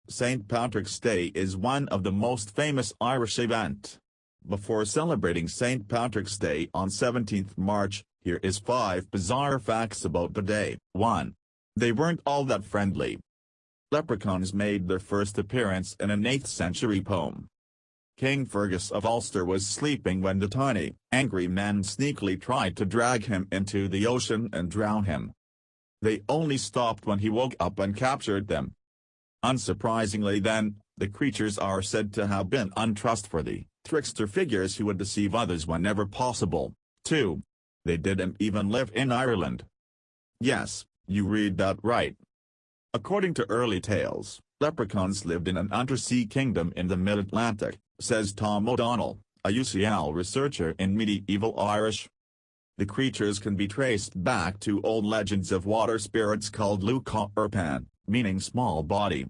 St. Patrick's Day is one of the most famous Irish events. Before celebrating St. Patrick's Day on 17th March, here is 5 bizarre facts about the day. 1. They weren't all that friendly. Leprechauns made their first appearance in an 8th century poem. King Fergus of Ulster was sleeping when the tiny, angry men sneakily tried to drag him into the ocean and drown him. They only stopped when he woke up and captured them. Unsurprisingly then, the creatures are said to have been untrustworthy, trickster figures who would deceive others whenever possible. 2. They didn't even live in Ireland. Yes, you read that right. According to early tales, leprechauns lived in an undersea kingdom in the mid-Atlantic, says Tom O'Donnell, a UCL researcher in medieval Irish. The creatures can be traced back to old legends of water spirits called Luca Urpan, meaning small body.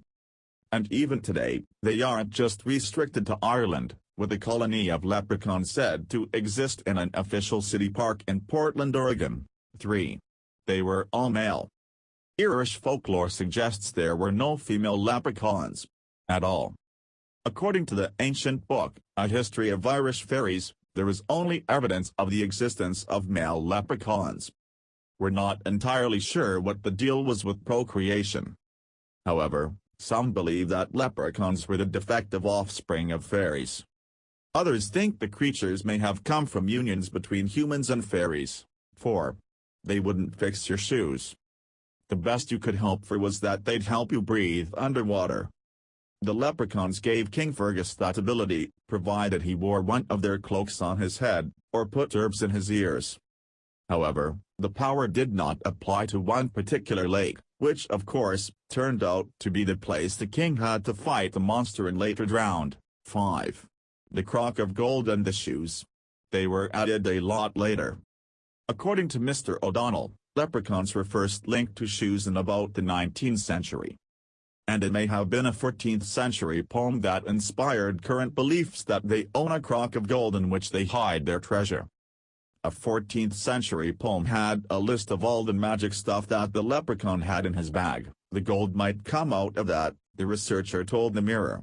And even today, they aren't just restricted to Ireland, with a colony of leprechauns said to exist in an official city park in Portland, Oregon. 3. They were all male. Irish folklore suggests there were no female leprechauns at all. According to the ancient book, A History of Irish Fairies, there is only evidence of the existence of male leprechauns. We're not entirely sure what the deal was with procreation. However, some believe that leprechauns were the defective offspring of fairies. Others think the creatures may have come from unions between humans and fairies. 4. They wouldn't fix your shoes. The best you could hope for was that they'd help you breathe underwater. The leprechauns gave King Fergus that ability, provided he wore one of their cloaks on his head, or put herbs in his ears. However, the power did not apply to one particular lake, which of course, turned out to be the place the king had to fight the monster and later drowned. 5. The crock of gold and the shoes. They were added a lot later. According to Mr. O'Donnell, leprechauns were first linked to shoes in about the 19th century. And it may have been a 14th century poem that inspired current beliefs that they own a crock of gold in which they hide their treasure. A 14th century poem had a list of all the magic stuff that the leprechaun had in his bag. The gold might come out of that, the researcher told the Mirror.